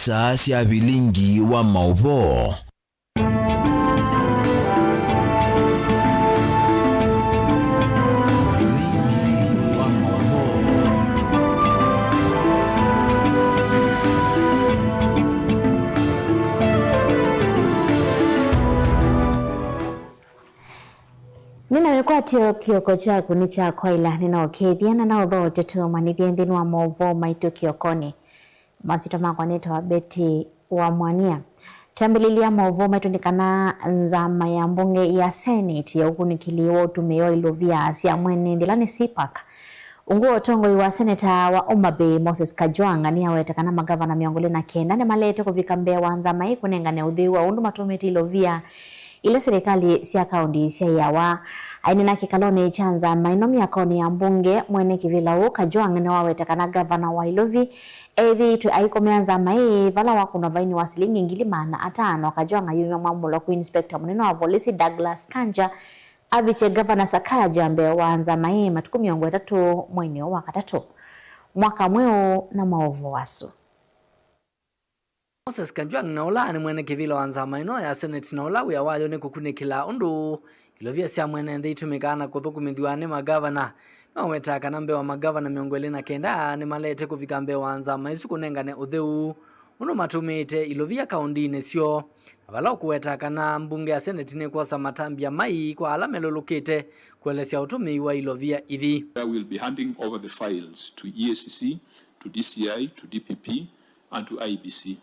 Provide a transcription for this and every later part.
saa cia bilingi wa mauvo. Nina kwatio kioko chaku ni cha kwaila ninaokethiana na uthote tumanithie nthini wa mauvo maitu kiokoni masito makwa nitwa Betty wa Mwania. Tambililia mauvo maitu ni kana nzama ya mbunge ya Senate ya ukunikiliwa utumio ilovia cia mwene ndilani CPAC. Unguo tongo wa Senator wa Homabay Moses Kajwanga ni awetekana magavana miongole na kenda ni malete kuvika Mbeya wa nzama hii kunengane uthi wa undu matumiti ilovia ile serikali cia kaunti cia yawa ainena kikaloni cha nzama ino miakoni ya mbunge mwene kivila Kajwanga ni wawetekana gavana wa Ilovi evi tu aikomea nzama hii vala wakuna vaini wa silingi ngili maana atano. Kajwanga yume mwamulo ku inspector muneno wa polisi Douglas Kanja aviche gavana Sakaja Mbeya wa nzama hii matuku 3 mwezi wa katatu mwaka mweo na maovu wasu. Moses Kajwanga na ola ni mwene kivila wa nzama ino ya Senate na ola ya wayo ni kukunikila undu ilovia cia mwene ndi itumikana kuthukumithiwa ni magavana no wetaka na Mbeya wa magavana miongole na kenda ni malete kuvika Mbeya wa nzama isu kunengane utheu uno matumite ilovia kaunti nesio avala kuwetaka na mbunge ya Senate ni kwa samatambia mai kwa ala melolukite kuelesea utumi wa ilovia ithi. I will be handing over the files to EACC, to DCI, to DPP and to IBC.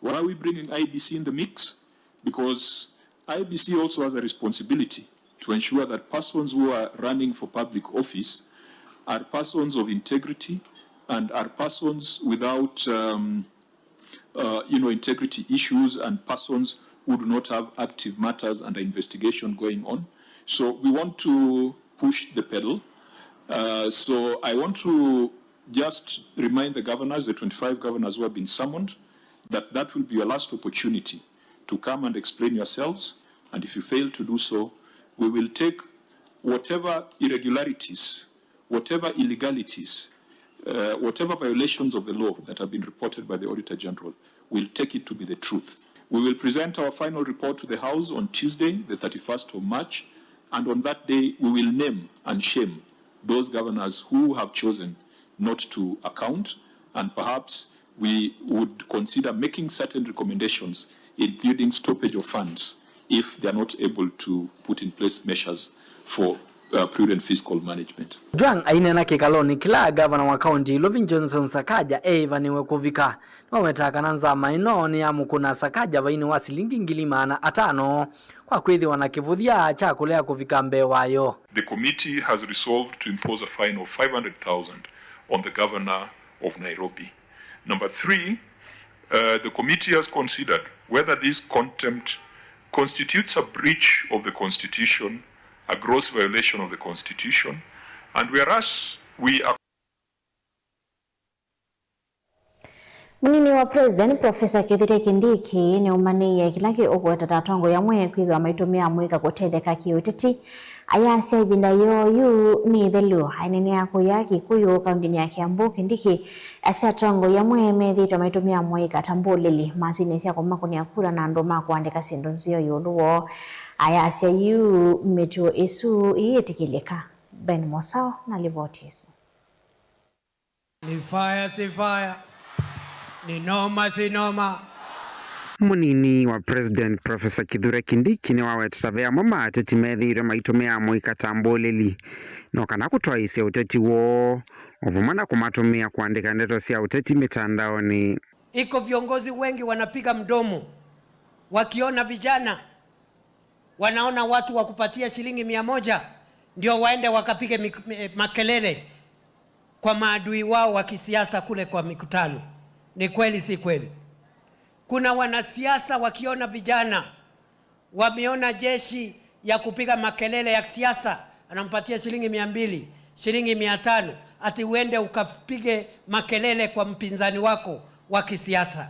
Why are we bringing IBC in the mix? Because IBC also has a responsibility to ensure that persons who are running for public office are persons of integrity and are persons without integrity issues and persons who do not have active matters under investigation going on. So we want to push the pedal. So I want to just remind the governors, the 25 governors who have been summoned, that will be your last opportunity to come and explain yourselves. And if you fail to do so, we will take whatever irregularities, whatever illegalities, whatever violations of the law that have been reported by the Auditor General, we'll take it to be the truth. We will present our final report to the House on Tuesday, the 31st of March, and on that day we will name and shame those governors who have chosen not to account, and perhaps we would consider making certain recommendations, including stoppage of funds, if they are not able to put in place measures for prudent fiscal management. Jwang ainena kikaloni kila gavana wa county Lovin Johnson Sakaja eva niwe kuvika wawetaka na nzama ino ni amukuna Sakaja vaini wa silingi ngili maana atano kwa kwithi wanakivudhia cha kulea kuvika Mbeya wayo. The committee has resolved to impose a fine of 500,000 on the governor of Nairobi. Number 3, the committee has considered whether this contempt constitutes a breach of the Constitution, a gross violation of the Constitution, and whereas we are Munini wa President Professor Kithure Kindiki ni umaniye kilaki ogweta tatongo ya mwe kwithwa maitumia mwika gutetheka kiutiti ayasya ibinda yoyu ni thelu ainene yako ya Kikuyu kaunti ya Kiambu. Kindiki asya tongo ya mwe methitwa maitumia mwika tambulili masine cia kumakuni akura na ndoma kuandika sindonzio yuluo ayasya yu metu isu iyetikilika. Ben Mosao na livoti isu. Ni fire si fire, ni noma si noma. Munini wa President Professor Kithure Kindiki ni wawetavea mama ateti methire maitumia mwika tambulili no kana kutoa isia uteti wo ovumana kumatumia kuandika ndeto cia uteti mitandaoni. Iko viongozi wengi wanapiga mdomo wakiona vijana wanaona watu wa kupatia shilingi 100 ndio waende wakapige makelele kwa maadui wao wa kisiasa kule kwa mikutano. Ni kweli si kweli? Kuna wanasiasa wakiona vijana wameona jeshi ya kupiga makelele ya siasa anampatia shilingi 200, shilingi 500 ati uende ukapige makelele kwa mpinzani wako wa kisiasa.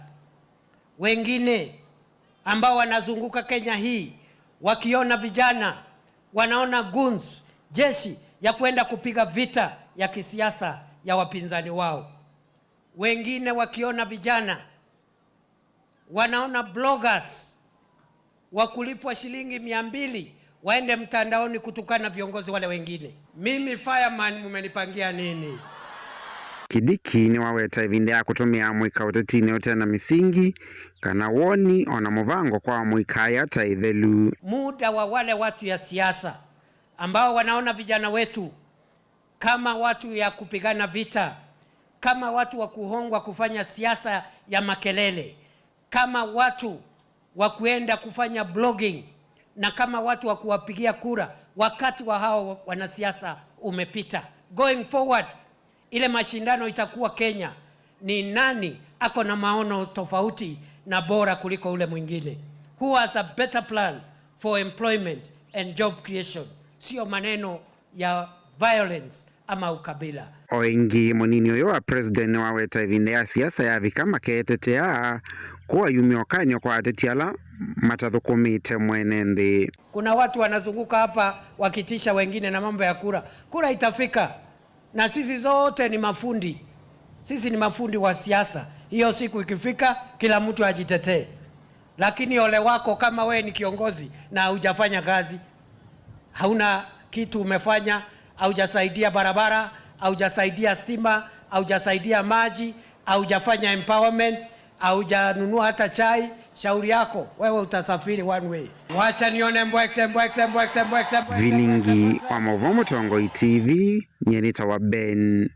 Wengine ambao wanazunguka Kenya hii wakiona vijana wanaona guns jeshi ya kwenda kupiga vita ya kisiasa ya wapinzani wao. Wengine wakiona vijana wanaona bloggers wa kulipwa shilingi 200 waende mtandaoni kutukana viongozi wale wengine. Mimi fireman mumenipangia nini? Kidiki ni waweta ivinde ya kutumia mwika utetini yote na misingi kana woni ona muvango kwa mwika ya taithelu. Muda wa wale watu ya siasa ambao wanaona vijana wetu kama watu ya kupigana vita, kama watu wa kuhongwa kufanya siasa ya makelele, kama watu wa kuenda kufanya blogging, na kama watu wa kuwapigia kura, wakati wa hao wanasiasa umepita. Going forward, ile mashindano itakuwa Kenya ni nani ako na maono tofauti na bora kuliko ule mwingine. Who has a better plan for employment and job creation? Sio maneno ya violence ama ukabila. Oingi munini uyo wa president waweta ivinde ya siasa ya vikama ketetea kuwa yumiokanyo kwa atetiala matathukumite mwenende. Kuna watu wanazunguka hapa wakitisha wengine na mambo ya kura. Kura itafika na sisi zote ni mafundi. Sisi ni mafundi wa siasa. Hiyo siku ikifika kila mtu ajitetee. Lakini ole wako kama we ni kiongozi na hujafanya kazi. Hauna kitu umefanya, haujasaidia barabara, haujasaidia stima, haujasaidia maji, haujafanya empowerment, haujanunua hata chai, shauri yako wewe utasafiri one way. Wacha nione mbwekse. Vilingi wa Mauvo Tongo TV, nyenita wa Ben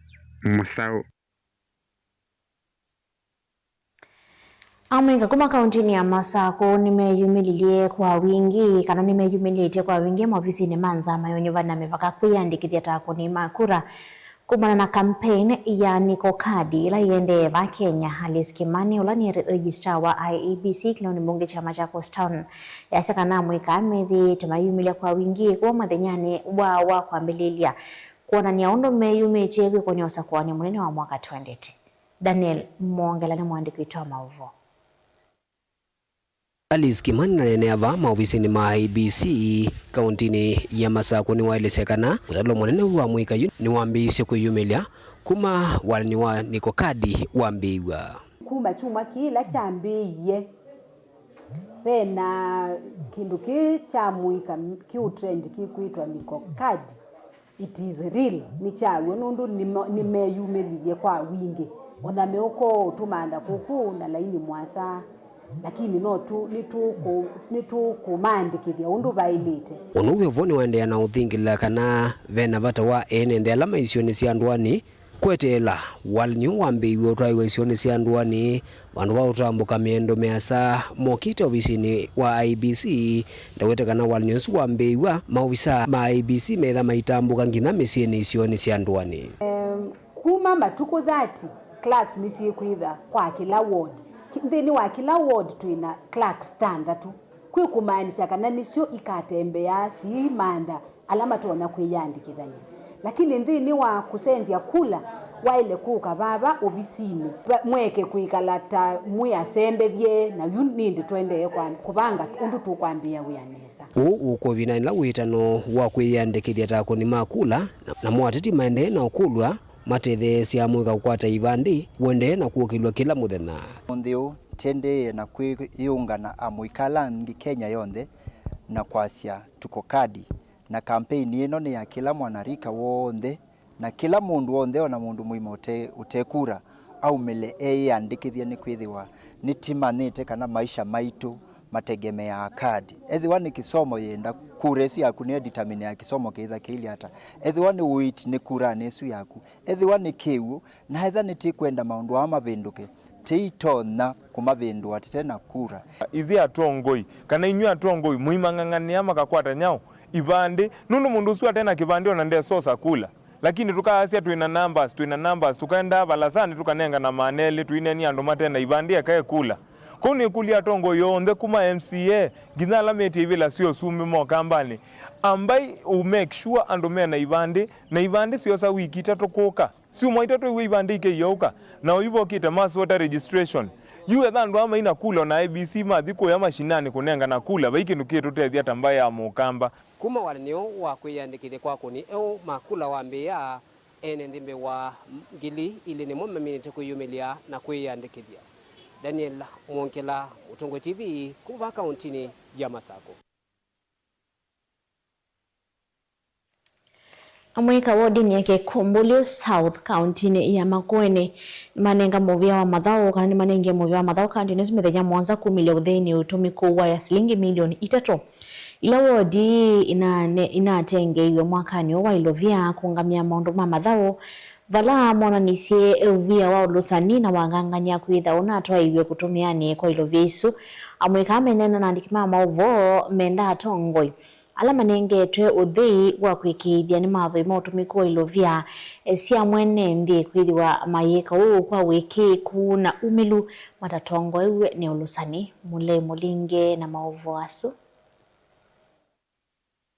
Musau. Amwinga kuma kauntini ya Masako nimeyumililie kwa wingi kana nimeyumilitie kwa wingi maofisini manza mayonyo na mevaka kwiyandikithia takuni makura kumana na campaign ya Niko Kadi ila iende va Kenya. Alice Kimani ula ni registrar wa IEBC kila ni mbunge cha Machakos Town yasaka na mwika methi tumayumilia kwa wingi kwa mathenyani wa kwambililia kuona ni aondo meyumitie konyosa kwa ni munene wa mwaka 20. Daniel Mwongela ni mwandiki wetu Mauvo. Alice Kimani na neneva maofisini ma IEBC kauntini ya Masako ni wailesekana utalo munene wa mwika ni wambise kuyumilia kuma walini wa Niko Kadi wambiwa kuma chuma kila chambiye pena kindu ki cha mwika ki utrend ki kuitwa Niko Kadi. It is real ni chawe nundu nimeyumilie kwa wingi ona meoko tumanda kuku na laini mwasa lakini no tu ni tu kumandikithia undu bailite unuwe voni wende na uthingila kana vena vata wa ene alama isioni cia ndwani kwetela walini wambiwe utaiwe isioni cia ndwani wandu wa utambuka miendo measa mokite ofisini wa IEBC ndawete kana walini usu wambiwa maofisa ma IEBC metha maitambuka ngina misieni isioni cia ndwani kuma matuko 30 clerks nisi kuitha kwa kila ward thini wa kila ward tuina clerks standatu kwi kumaanisha kana nisio ikatembea si manda alama tuona kwiyandikithania lakini thini wa kusenzia kula waile kuka baba obisini mweke kuikalata muyasembethie na nindi twende kwa kubanga undu tukwambia wianesa uko vinanila witano wa kwiyandikithia takoni makula na mwateti maende na ukulwa mathethe cia mwika kukwata ivandi wende na kuokilwa kila muthenya Ontheu tende na kwiyungana amwikala ngi Kenya yonthe na kwasia Tuko Kadi na kampeni ino ni ya kila mwanarika wonthe na kila mundu wonthe ona mundu muima utekura au mele andikithia ni kwithiwa nitimanite kana maisha maitu mategemea kadi ethiwa ni kisomo yenda kuresu yaku ni determine ya kisomo keitha kili hata ethiwa ni wait ni kura nesu yaku ethiwa ni kiu na hetha ni tikwenda maundu wa mavinduke teitona kumavindu atena kura ithi atongoi kana inyu atongoi muimangangania makakwata nyao ivande nundu mundu usu atena kivande ona nde sosa kula lakini tukaasia tuina numbers tukaenda balasani tukanenga na maneli tuineni andu matena ivande akae kula kuni kulia tongo yonthe kuma MCA ngina alameti ivila sio sumi mo kambani ambai make sure andu mena na ivande sio sa wiki tatu kuka si umoita tu ivande ike yoka na uivo kita mass voter registration yu ethandu ama ina kula na IEBC mathiko ya mashinani kunenga na kula baiki nukitu tethia tambaya ya mukamba kuma walinio wa kwiyandikithia kwako ni eu makula wambia ene ndimbe wa ngili ili ni mumeminite kuyumilia na kwiyandikithia Daniel Mwonkela, Utongo TV, kuva kauntini ya Masako. Amweka wodi ni yake Kumbulio South County ya Makueni manenga movia wa madhao kana ni manenge movia wa madhao kandi nesumethenya mwanza kumile utheni utumiko wa ya shilingi milioni 3 ila wodi inatengeiwe mwakani wa ilovia kungamia maundu ma madhao vala mona nisie uvia wa ulusani na wanganganya kwitha unatwa iwe kutumiani kwa ilovia isu amweka amenena na ndikima mauvo menda atongoi ala manenge twe uthei wa kwikithia ni matho imotumiko wa ilovia sia mwene ndi kwithiwa mayeka uu kwa wiki kuna umilu matatongo iwe ni ulusani mule mulinge na maovo asu.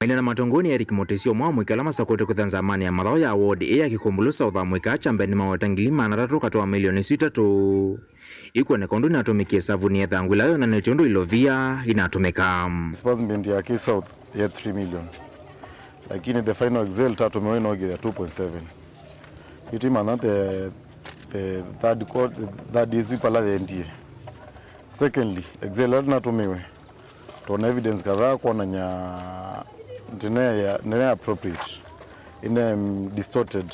Maina na matongoni Eric Motesio mwamwika la masakote kuthanza amani ya madhao ya award iya Kikumbulu South amwika chambe ni mawatangilima na tatu katoa milioni 6 ikuwa na kondo inatumikia savuni ya thangu ilayo na netiondo ilovia inatumika. Disbursement ya K South ya 3 million. Lakini the final Excel tatu meweno ya 2.7. Itima na the third is wipala the NTA. Secondly, Excel natumiwe. Tuna evidence kadhaa kwa nya ndine appropriate ine distorted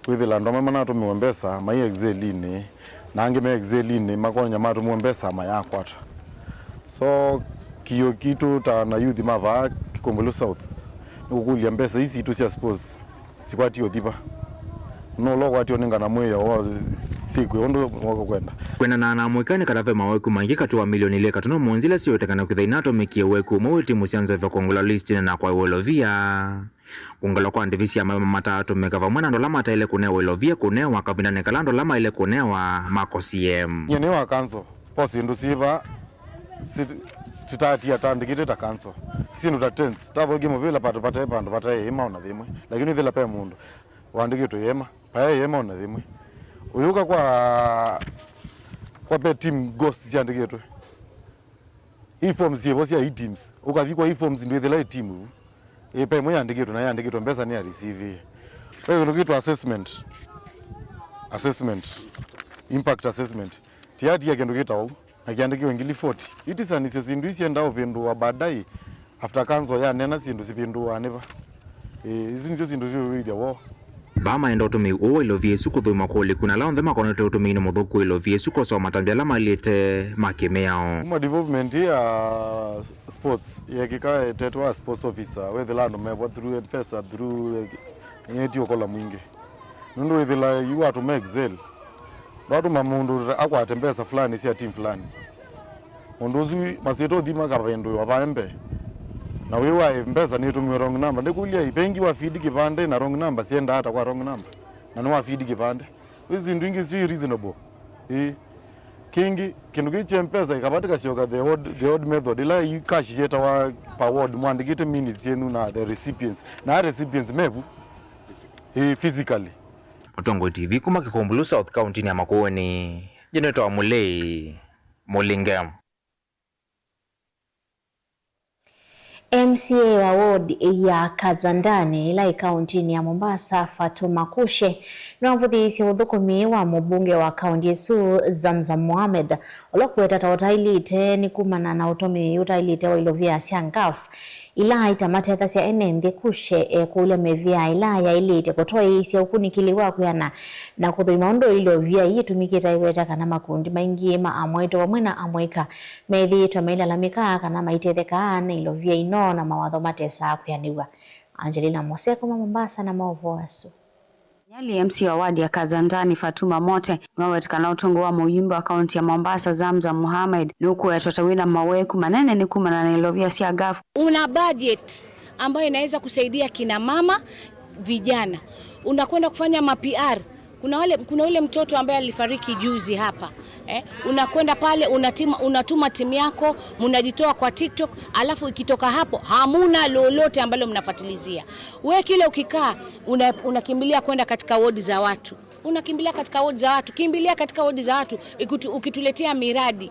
with the land mama na tumiwembesa mai exeline nange me exeline makonya matu muembesa mayakwata so kiyo kitu ta na youth mava Kikumbulu South ukulia mbesa isi tu sia sports sikwati yodiba no logo ati oninga na mweya wa siku yondo wako kwenda na mwekane karave maweku mangi katuwa milioni ile katuno monzila siyo tekana kuthainato mekie weku mweti musianza vya kongula listi na kwa uolovia kongula kwa ndivisi ya matatu mekava mwana ndo lama ta ile kunewa uolovia kunewa kabindane kalando lama ile kunewa mako CM nyenewa kanzo posi ndusiva titati ya tandikite ta kanzo sinu ta tense tavo gimo vila patae ima una dhimwe lakini dhila paya mundu wandikito yema paya yema una dhimwe uyuka kwa pe team ghost siandikito hii forms yebo sia hii teams ukadhikwa hii forms ndio dhila team pe mwe andikito na yandikito mbesa ni ya receive kwa hiyo kitu assessment impact assessment tiati yake ndio kitao akiandikiwa ngili 40 itisa nisio sindu isienda upindua baadaye after kanzo ya nena sindu sipindua niba hizo nisio sindu sio ile wo bama endo tumi o ilovia su kuthuma kole kuna laonde makonote utumi ni muthuku ilovia su ko so matambela malite makemeo ma development ya sports ya kikae tetwa sports officer we the land me through pesa through nyeti okola mwingi nundu with la you are to make Excel bado mamundu akwatembeza fulani si team fulani munduzi masito dhima kapendo wapambe na wewe mbeza ni tumwe wrong number ndikulia ipengi wa feed kipande na wrong number sienda hata kwa wrong number na no wa feed kipande hizi ndingi si reasonable kingi kindu kichempeza ikapatika sioka the odd method ila ikashi yeta wa per word mwandikite minutes yenu na the recipients na recipients mebu physically. Utongo TV kuma Kikumbulu South County ya Makueni jeneto wa Mulei Mulingam. MCA wa ward ya Kazandani ila kaunti ya Mombasa Fatuma Kushe na mvudhisi udhukumi wa mbunge wa kaunti yesu Zamzam Mohamed olokueta tautailite ni kumana na utomi utailite wa ilovia siangaf ila itamata thasi ya enende Kushe kule mevia ila ya ilite kutoi isi ya ukunikiliwa kuyana na kudhima ondo ilovia itumikita iweta kana makundi maingi amweto wa mwena amweka methi tumaila lamika kana maitetheka na ilovia ino na mawadho matesa kuyaniwa. Angelina Moseko Mombasa na maovo asu. Nyali MC wa wadi ya Kazandani Fatuma Mote mwawetikana utongo wa muyumbe wa kaunti ya Mombasa Zamzam Mohamed nuku ya totawina maweku manene ni kumana na ilovia siya gafu. Una budget ambayo inaweza kusaidia kina mama vijana. Unakwenda kufanya ma-PR. Kuna ule mtoto ambaye alifariki juzi hapa. Unakwenda pale unatuma timu yako, mnajitoa kwa TikTok, alafu ikitoka hapo hamuna lolote ambalo mnafuatilizia. Wewe kile ukikaa unakimbilia kwenda katika wodi za watu. Kimbilia katika wodi za watu ukituletea miradi.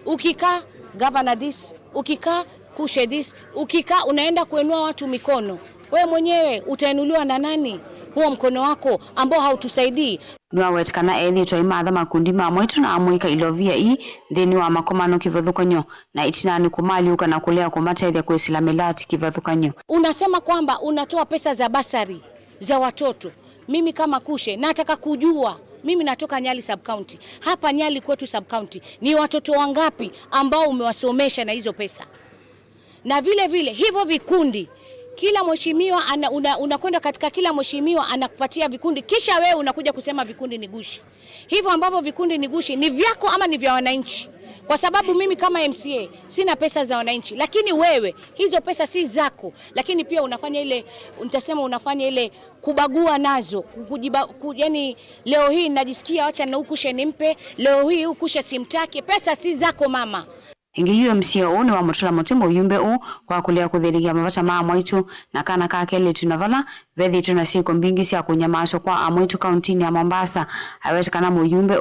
Ukikaa governor this, ukikaa Kushe this, ukikaa unaenda kuinua watu mikono. Wewe mwenyewe utainuliwa na nani? huo mkono wako ambao hautusaidii. Niwawetikana ethi twaima makundi ma mwitu na amuika ilovia ii thini wa makomano kivathukanyo na itinani kumaliuka na kulea kumateithia kwesila milati kivathukanyo. Unasema kwamba unatoa pesa za basari za watoto. Mimi kama Kushe nataka kujua, mimi natoka Nyali sub-county. Hapa Nyali kwetu sub-county ni watoto wangapi ambao umewasomesha na hizo pesa? Na vile vile hivyo vikundi, kila mheshimiwa unakwenda katika kila mheshimiwa anakupatia vikundi, kisha wewe unakuja kusema vikundi ni gushi. Hivyo ambavyo vikundi ni gushi ni vyako ama ni vya wananchi? Kwa sababu mimi kama MCA sina pesa za wananchi, lakini wewe hizo pesa si zako, lakini pia unafanya ile, nitasema unafanya ile kubagua nazo, yani leo hii najisikia acha na Ukushe nimpe, leo hii Ukushe simtaki. Pesa si zako mama. Ingi hiyo MCA ni wa mutula mutimo yumbe kwa kulea kuthirigia mavata maa mwitu na kana kakele tunavala vethi tunasiko mbingi siya kunyamaso kwa amwitu kauntini ya Mombasa. Hawetikana muyumbe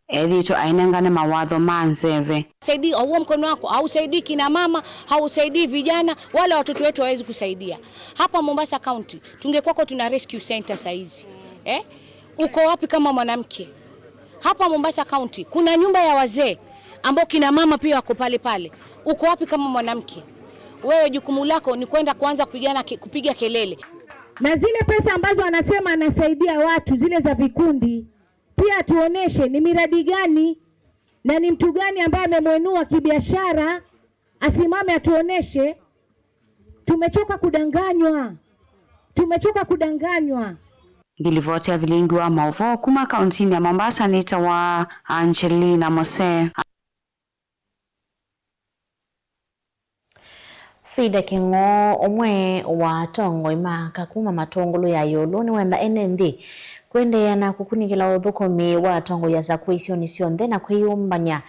ethi ito ainengane mawatho manseve. Saidi huo mkono wako hausaidii kina mama, hausaidii vijana, wala watoto wetu hawezi kusaidia. Hapa Mombasa County tungekuwa tuna rescue center saizi. Uko wapi kama mwanamke? Hapa Mombasa County kuna nyumba ya wazee ambao kina mama pia wako pale pale. Uko wapi kama mwanamke? Wewe jukumu lako ni kwenda kuanza kupiga kelele. Na zile pesa ambazo anasema anasaidia watu zile za vikundi, pia tuoneshe ni miradi gani na ni mtu gani ambaye amemwenua kibiashara, asimame atuoneshe. Tumechoka kudanganywa. Tumechoka kudanganywa. Ngilivotea vilingi wa Mauvo kuma kauntini ya Mombasa nita wa Angelina Mose. Frida Kingo omwe wa tongo imaka kuma matongolo ya yolo ni wenda NND kwende na kukunikila uthukomi wa tongo ya za kuisioni sionde na kwiyumbanya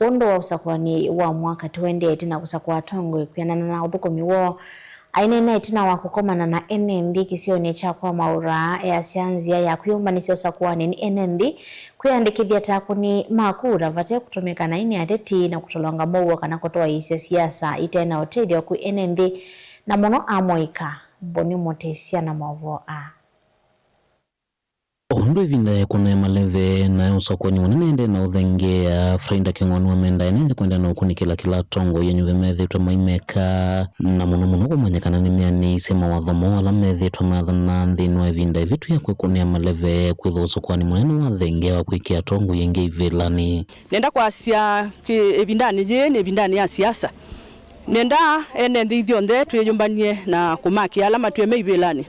wondo wa usakwani wa mwaka 20 na kusakwa tongo kwianana na uthukomi wo ainene tina wa kukomana na NND kisioni cha kwa maura ya sianzia ya kwiyumbanisia usakwani ni NND kuyandikithia takuni makura vate kutumika na ini adeti na kutolonga mowo kana kutoa isia siasa itena otedia ku NND na mono amoika boni motesia na mavo Ondo vinda kuna maleve na usakwani wanende na uthengea Frida Kingo wamenda ene kwenda na ukunikila kila tongo yenyu vemethe maimeka na muno kumanyikana ni miani sema wathomo ala methe mathana nthini vinda vitu ya kwikunia maleve kwitho usakwani munene wathengea wa kwikia tongo yenge ivelani nenda kwa sia ebindani je ne bindani ya siasa nenda ene ndithio nde tuyumbanie na kumaki alama tuyeme ivelani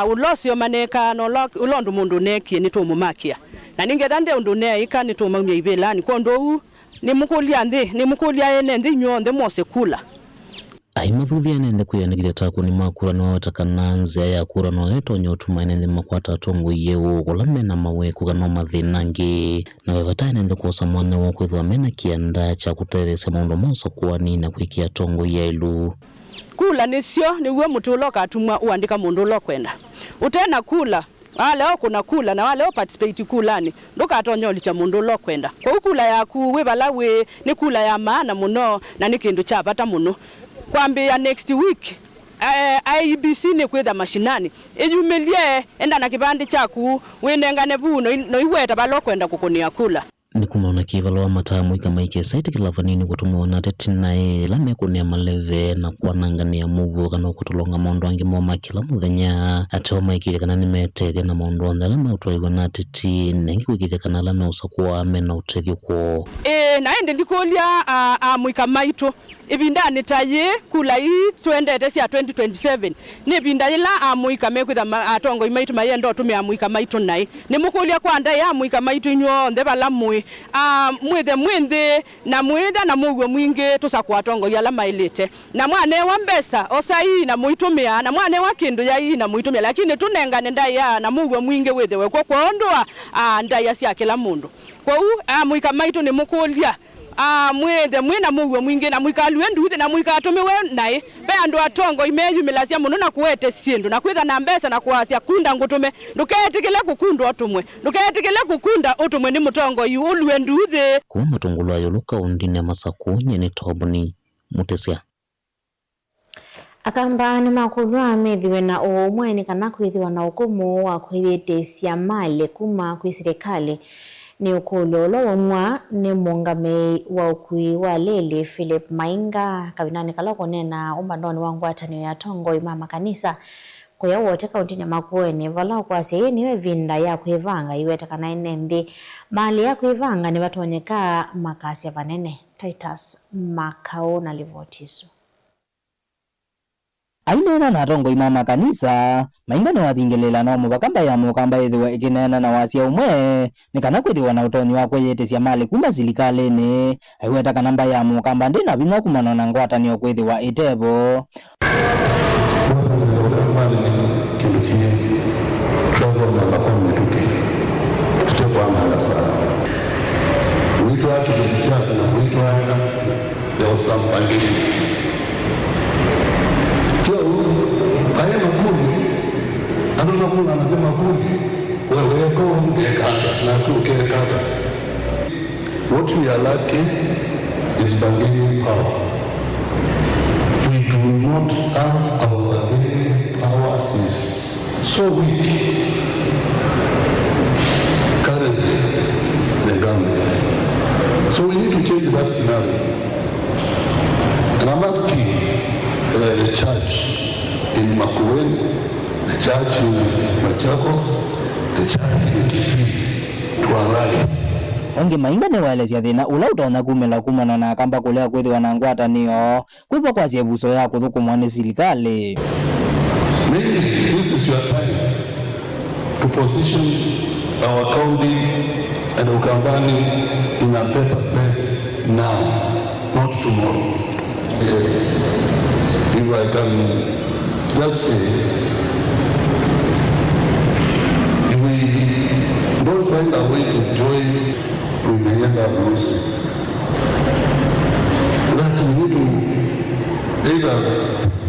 ulosio maneka no ulondo mundu neki ni tumumakia na ningethande undu neika ni tumamya ibelani kwa ndo ni mukulia nthi ni mukulia ene nthi nyonde mose kula ai mathuthia nende kuyanigire takuni makura no watakananze ya kura no eto nyotuma nende makwata tongo yeo kolame na maweku kana mathinangi na wevata nende kuosa mwana wo kwithwa mena kianda cha kuteresa maundu mosa kwani na kwikia tongo yelu kula nisio ni uwe mtu uloka atumwa uandika mundu ulokwenda utena kula wale kuna kula na wale participate kulani ndoka atonyoli cha mundu ulokwenda kwa kula ya kuwe balawe ni kula ya maana muno na ni kindu cha pata muno kwambia next week IBC ni kwetha mashinani ejumelie enda na kibandi chaku wenengane buno no iweta balokwenda kukunia kula ni kumona kivalo wa matamu kama ike site kilavanini kutumiwa na tetinae lame kunia maleve na kuanangania muvu kana kutulonga maondo angi moma kila muthenya atoma ikile kana nimetethia na maondo anda lame utwaiwa na teti nengi wikithia kana lame usakuwa amena utethio kuo naende ndikolia mwika maito ibindani taye kula hii tuendete sia 2027 ni binda ila mwika mekwitha atongo imaitu mayendo tumia mwika maito nai ni mukulia kwanda ya mwika maito inyo ndeba la mwi mwithe na mwenda na muwe mwingi tusakwa atongo yala mailite na mwane wa mbesa osai na muitumia na mwane wa kindu ya hii na muitumia lakini tunengane ndai ya na muwe mwingi withewe kwa kuondoa ndai ya sia kila mundu kwa mwika maito ni mukulia mwende mwena muwe mwingi na mwikalu endu na mwikatumiwe nae be andu atongo imeyu milasia muno na kuete sindu na kwitha na mbesa na kuasia kunda ngutume nduketikile kukunda otumwe nduketikile kukunda otumwe ni mutongo yu ulwendu the kwa matungulu ayo luka undine masaku nyene tobni mutesia akamba ni makulu amethiwe na umweni kana kwithiwa na ukumu wa kwithitisia mali kuma kwi serikali ni ukulu lo wamwa ni mungame wa ukui wa lele Philip Mainga kabinani kala konena umbandoni wa ngwatanio ya tongo imama kanisa kuya wote kaunti ya Makueni vala kwase niwe vinda ya kwivanga iweta kana inendi mali ya kwivanga ni batonyeka makasi vanene. Titus Makao na Livotisu ainena na tongo imama kanisa Mainga ni wathingilela no mubakamba ya mukamba ithiwa ikinena na wasia umwe ni kana kwithiwa na utonyi wa kwiyitisia mali kuma silikalini aiweta kanamba ya mukamba ndina vinya kumana na ngwatanio kwithiwa itevo wito wake kujitia na wito wake there was some pandemic tio haya makuli anona kula anasema kuli wewe kwa ngekata na kukekata. What we are lacking is bargaining power. We do not have our bargaining power is so weak currently the government. So we need to change that scenario. And I'm asking the church in Makueni, the church in Machakos, the church in Kitui to arise. Onge Mainga ni waelezia thina ula utona kumela kumana na kamba kulea kwithiwa na ngwatanio kwipo kwasia buso ya kuthukumwa ni serikali. Maybe this is your time to position our counties and Ukambani in a better place now, not tomorrow. If I can just say, if we don't find a way to join, we may end up losing. That we need to either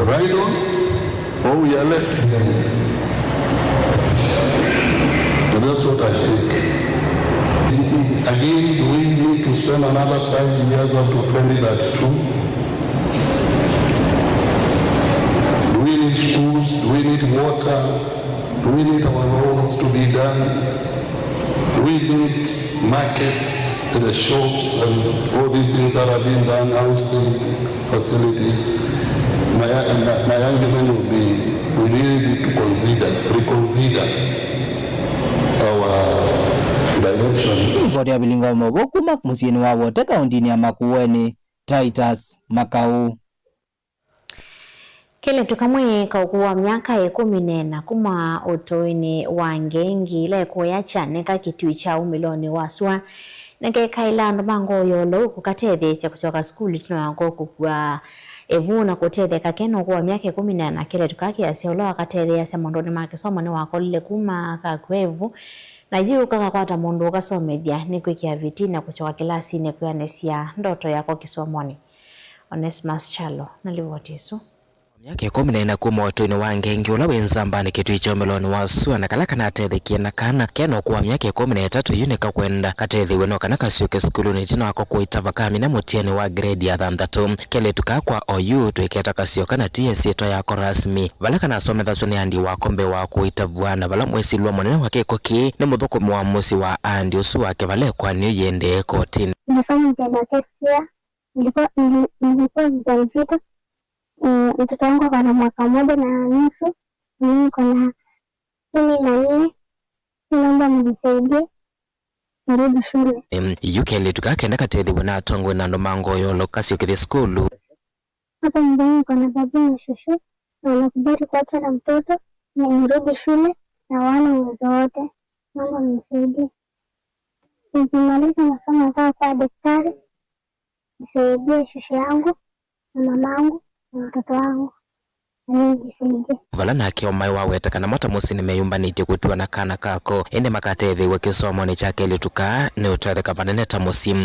ride on or we are left behind. But that's what I think. Again, do we need to spend another 5 years up to 2032? Do we need schools? Do we need water? Do we need our roads to be done? Do we need markets, the shops, and all these things that are being done, housing facilities? My argument would be, we really need to reconsider our direction. Ripoti ya Bilingo Moboku Musini wa wote kaunti ya Makueni. Titus Makau. Kile tukamwe kaukuwa miaka 14 kuma utoini wa ngengi ile kuyachane ka kitui cha umiloni waswa nenge kailando mango yolo kukatethe cha kutoka skuli tunako kukwa evuna kutethe kakeno kwa miaka 14 kile tukaki asiolo akatethe ya semondoni makisoma ni wakolile kuma kakwevu na juu kakakwata mundu ukasomethia ni kwikia vitina kuchoka kilasi ni kuyanesia ndoto yako kisomoni. Onesmus Chalo na Livotisu. Miaka 14 kuma watoini wa ngengi ula wenzamba ni kitu icho meloni wasua na kalaka na tethi na kana keno kuwa miaka 13 yunika kwenda katethi weno kana kasiuke skulu ni jina wako kuitava kami na mutieni wa grade ya 3 kele tuka kwa OU tuiketa kasioka na TSC to yako rasmi vala kana asomedha soni andi wakombe wa kuitavua na vala mwesi luwa mwanene wake koki ni mudhuku muamusi wa andi usu wake vale kwa niyo yende kotini. Nilifanya mtenda kestia, nilikuwa mjamzito. Mtoto wangu ana mwaka 1.5, mimi niko na 14. Naomba mnisaidie nirudi shule. Yukeli tukakenda katethi wana tongo na ndomango yolo kasiuke skulu. Hapa nyumbani niko na babu na shushu na nakubali kuacha na mtoto na nirudi shule na wana uwezo wote. Naomba mnisaidie. Nikimaliza masomo nataka kuwa daktari. Nisaidie shushu yangu na mamangu na mtoto wangu. Vala na kia umai waweta kana mata musi ni meyumba niti kutua na kana kako ende makatethi wekisomo ni chake ili tukaa ni utrathe kapanene tamusimu.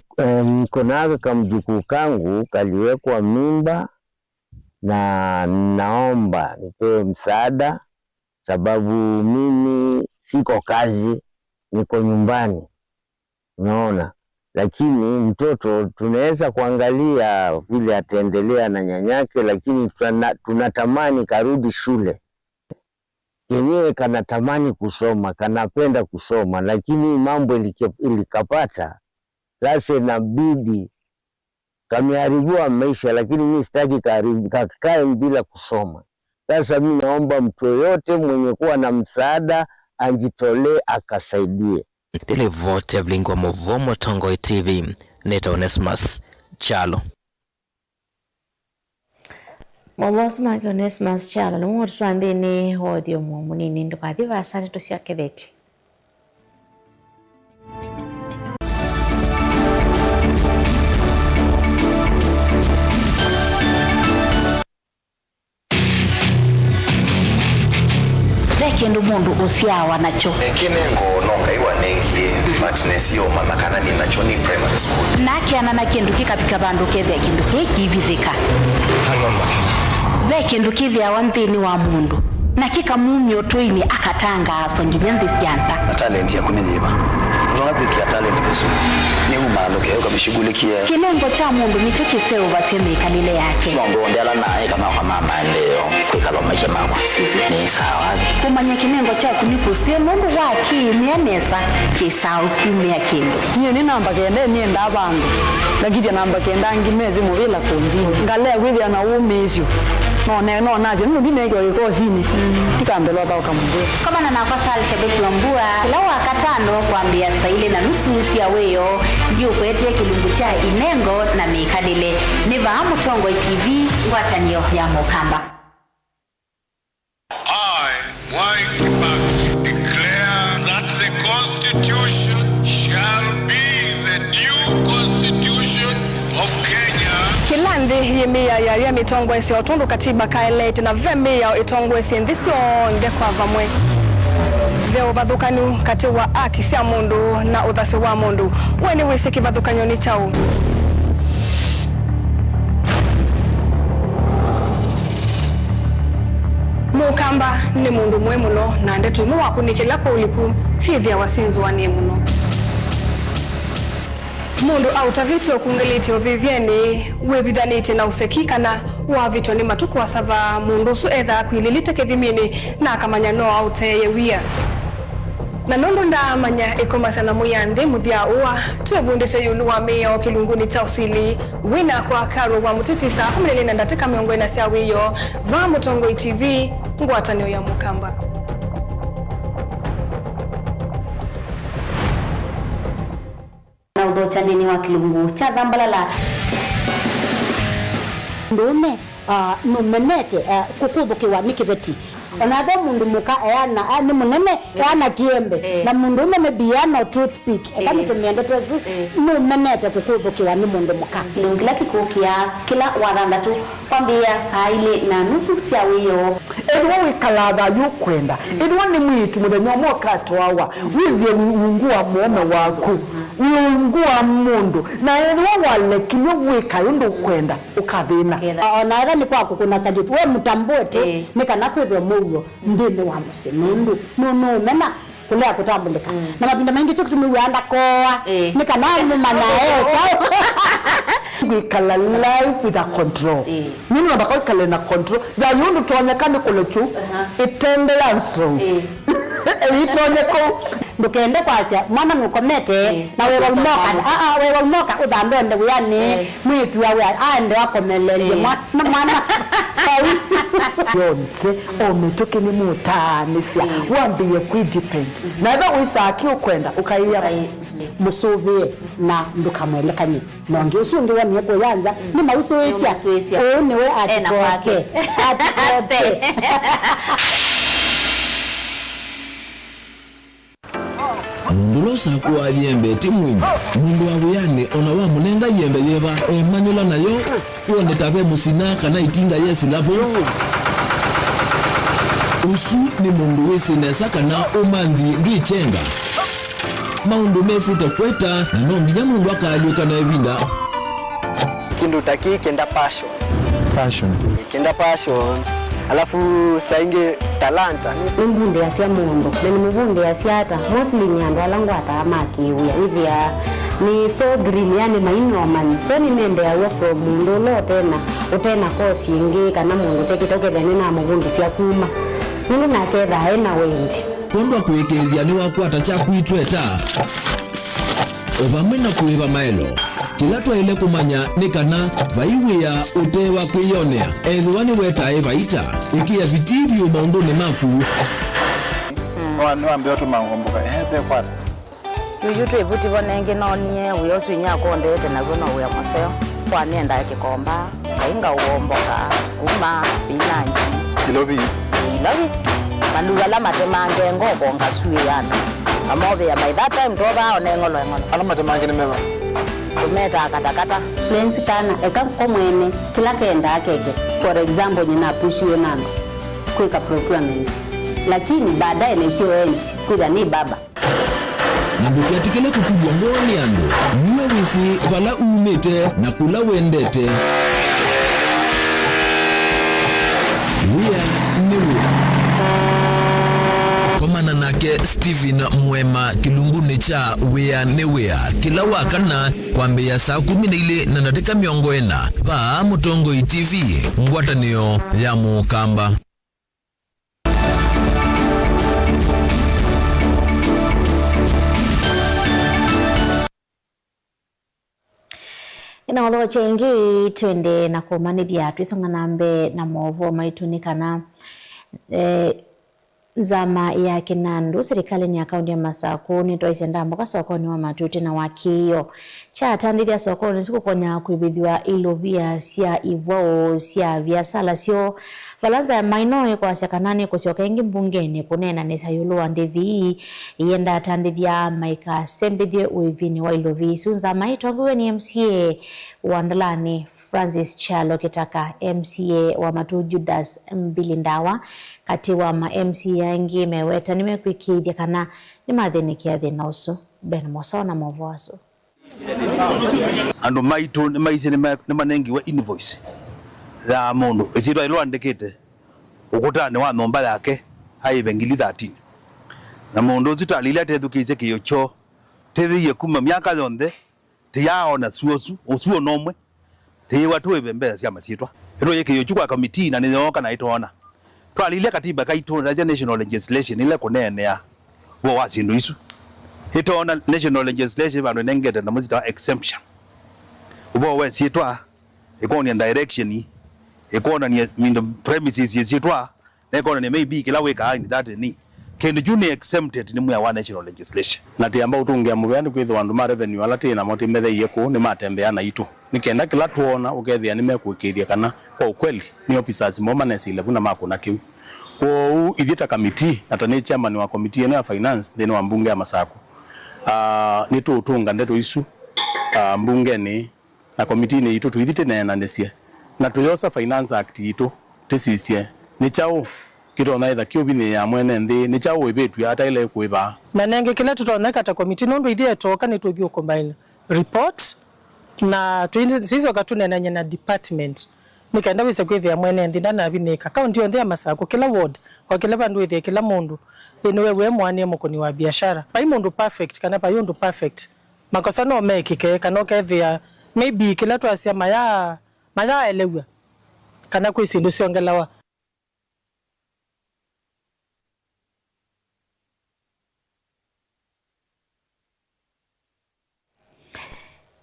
Konaka kamjukuu kangu kaliwekwa mimba na naomba nipewe msaada sababu mimi siko kazi, niko nyumbani. Unaona, lakini mtoto tunaweza kuangalia vile ataendelea na nyanyake, lakini tunatamani karudi shule. Kenyewe kanatamani kusoma, kanapenda kusoma, lakini mambo ilikapata. Sasa inabidi kameharibiwa maisha, lakini mimi sitaki kakae bila kusoma. Sasa mimi naomba mtu yoyote mwenye kuwa na msaada anjitolee akasaidie. Ile vote vlingwa Muvomo Tongoi TV Neta Onesmus Chalo. Onesmus Chalo no twambe ni audio munini ndukathiva asante tusiaketheti. Kendo mundu usiawa nacho kinengo nonga iwa nengie matness yo mama kana ni nacho ni primary school nake anana kindu kikapika bandu kethe kindu kikivithika ve kindu kithia wanthini wa mundu na kikamumyo twaini akatanga songinya ndisianza talent ya kunyejiba unapikia talent kusu ni umalo keo kamshughulikia kinengo cha mundu nicho kiseo baseme kalile yake ngo ndala naye kama kama maendeleo kwikala maisha makwa ni sawa kumanya kinengo cha kunikusie mundu waki mianesa kisao kumya kindu nye ni namba kende nye ndabandu lakini namba kenda ngimezi mubila kunzi ngale withia na umizyo no naje nundi nego ikozini tikambelwa ba kamubwe kama na nafasali shabiki wa mbua kila wakatano kuambia saile na nusu ya weyo ndio kwete kilungu cha inengo na mikadile ni Vahamu Tongoi TV ngwatanio ya Mukamba. Mwai Kibaki declare that the constitution shall be the new constitution of Kenya. Kilandi yimia ya mitongo esi otundu katiba kaelete na vemia itongo esi ndisio ndekwa vamwe. Veo vadhukanu kati wa aki sia mundu na uthasi wa mundu. Weni wisiki vadhukanyo ni chau. Mukamba ni mundu mwe muno na ndetu mu wakunikila kwa uliku sithia wasinzu wa ni muno. Mundu autavitio kungelitio vivyeni wevithanite na usekika na wavitio ni matuku wa sava mundu su edha kuililite kithimini na akamanya no auteye wia. Na nundu nda manya ikomasa na muyande muthia uwa tuevundise yulu wa mea o kilunguni cha usili wina kwa karo wa mutitisa kumlele na ndateka miongo ina sia wiyo Vahamu Tongoi TV ngwatanio ya Mukamba. Na udo chandini wa kilungu cha Dhambalala ndume numenete kukubukiwa nikibeti onathe mundu muka eana ni munene eana kiembe na mundu ume biano toothpick kama tumiende twesu numenete kukubukiwa ni mundu muka kila kikukia kila wadandatu kwambia saile na nusu sia wiyo edwa wikalaba yukwenda edwa ni mwitu muthenya mwakato awa withie ungua muome waku wiungua mundu na edwa wale kinyo wika yundu kwenda ukathina na ega ni kwaku kuna sadit we mutambute nikana kwithwe muyo ndini wa musinundu no mena kulea kutambulika na mapinda maingi cyo kutumiwanda koa nikana mumana chao wikala life with a control nini nabako ikale na control ya yundu tuonyekane kulechu itendelanso itonyeko ndukende kwasia mwana mukomete na wewe umoka udambende uyani mwitu wawe ande wakomelele mwana yonke ometoke ni mutanisia wambiye kwidepend na eba wisaki ukwenda ukaiya musubie na ndukamwelekanye nonge usundi wani yako yanza ni mausuisia niwe atikoke mundu losakuwa yembe timwini mundu wabuyane ona wa munenga yembe yeba emanyola nayo uone tabe musina kana itinga yesi lapo usu ni mundu wese nesa kana umanthi ndwichenga maundu mesi tekweta na nonginya mundu akaliuka na ebinda kindu taki kenda passion alafu sainge talanta mbunde asia mundu ni mbunde asiata mostly nyando alangu atamakiwia ivya ni so green yani mainyoman so ni mende yawe from mundu lo utena kosi ingi kana mundu tekitoke thani na mugundi cia kuma nini naketha hena wendi kondwa kwikithia ni wakwata cha kwitweta ovamwe na kuiva maelo kila twaile kumanya ni kana vaiwia utewa kwiyonea ethiwa ni wetae vaita ikia vitivyo maunduni maku niwambia tu mangomboka kwata yuyu twivuti vonenge nonie uyo swinya kondete naguo no uya museo kwanienda kikomba kainga uomboka sukuma spinach ilovi malugala matemange ngoko ngasuyana amove ya by that time toba onengolo ala matemange ni meva kumeta katakata lensi kana eka komwene kila kenda akeke for example nyina push yo nando kweka procurement lakini baadaye ni sio end kuja ni baba na ndukiatikele kutujwa ngoni ando mwe wisi vala umete na kula wendete wia ni wia komana nake Steven Mwema kilunguni cha wia ni wia kila wakana kwambia saa 12 na nateka miongo ena va Mutongo TV ngwatanio ya Mukamba. Ina walo chengi twende na kumanithia twisonga nambe na movo maitunikana zama ya Kinandu serikali ni akaunti ya Masaku ni twaisenda mboka sokoni wa matuti na wakiyo cha tandithia sokoni siku konya kuibithiwa ilovia sia ivo sia vya sala sio balanza ya maino kwa shakanani kusioka ingi mbungeni kunena ni sayulu wa ndevi yenda tandithia maika sembithie uivini wa ilovi sunza maito ni MCA Wandalani Francis Chalo kitaka MCA wa Matu Judas Mbilindawa kati wa ma MCA yangi meweta nimekuikithia kana ni mathinikia thina usu Ben Mosa na Movoaso andu maitu ni maisi ni manengiwa invoice ya mundu isitwa ilo andikite ukutani wa nomba yake haibengili 13 na mundu uzitalile atethukiise kiyocho tethiye kuma miaka yonthe tiyaona suosu usuo nomwe tiwa tuwe mbele cia masitwa ilo yeke yochu kwa committee na niyoka na itona twalile katiba kaitu na national legislation ile kunenea wo wasindu isu itona national legislation bado nengete na muzita exemption ubo we sitwa ikoni direction ikona ni mindo premises yesitwa nekona ni maybe kila weka ni that ni kendo juni exempted ni mwa wa national legislation na tiamba utungia mugani kwitho andu ma revenue alati na moti methe yeku ni matembea na itu nikenda kila tuona ukethia ni mekuikithia kana kwa ukweli ni officers momanesi ile kuna mako na kiu kwa idita committee ata ni chairman wa committee ya finance then wa mbunge ya Masaku ni tu utunga ndeto isu mbungeni na committee ni itu tuithite na nesie na tuyosa finance act itu tisisie ni chao kito na itha kiubini ya mwene nthi ni chao ibetu hata ile kuiba na nenge kile tutoneka ta committee nundu ithie toka ni tuthio combine report na tuizo katunenanya na department nikaenda wise kwithia mwene nthi na binika county yonthe ya Masaku kila ward kwa kila bandu ithie kila mundu iniwe we mwane mukoni wa biashara pai mundu perfect kana pai mundu perfect makosa no mekike kana kethia maybe kila twasia maya elewa kana kwisindu ciongelawa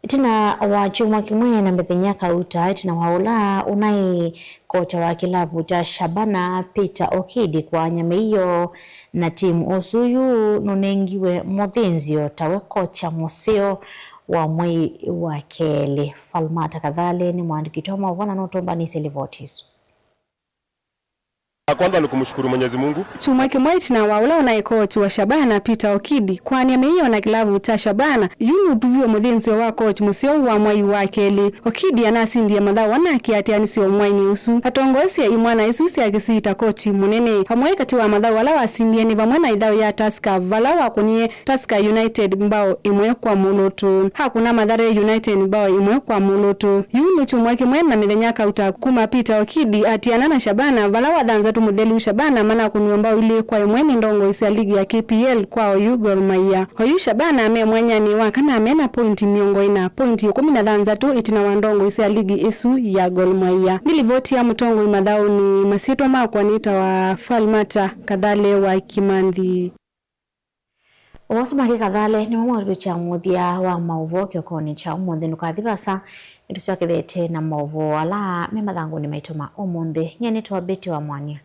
Tina wachumwa kimwe na mbethinya kauta tina waula unai kocha wa kilabu cha Shabana Peter Okidi kwa nyameiyo na timu osuyu nunengiwe mothinzio tawe kocha museo wa mwei wa keli Falmata Kadhale ni mwandikitoma wana notomba ni Selivotis. Kwanza ni kumshukuru Mwenyezi Mungu. Chumweke mwaiti na waula unaikochi wa Shabana Peter Okidi kwa nyameiyo na kilabu cha Shabana yunu utuvio muthinzio wa kochi museo wa mwai wa keli Okidi anasindia madha wanaki ati anisio mwai ni usu atongosia imwana isusi akisita kochi munene hamwe kati wa madha wala wasindia ni vamwana idhao ya Tusker vala wakunie Tusker United mbao imwe kwa muloto hakuna Mathare United mbao imwe kwa muloto yunu chumweke mwena mithenya kauta kuma Peter Okidi ati anana Shabana vala wadhanza Muthelu Shabana mana kuniomba ile kwa mwene ndongo isia ligi ya KPL kwa Gor Mahia. Hoyu Shabana ame mwanyani wa kana amena pointi miongo ina pointi 13 itina wandongo isia ligi isu ya Gor Mahia. Nilivoti ya mutongo imadhao ni masito makwa nita wa Falmata Kadhale wa Kimanthi. Wasumake Kadhale ni mwamu cha muthia wa mauvo kiokoni cha umundi nukathigasa itusio kithete na mauvo ala memathangu ni maitoma umundi nyene twa Beti wa Mwania.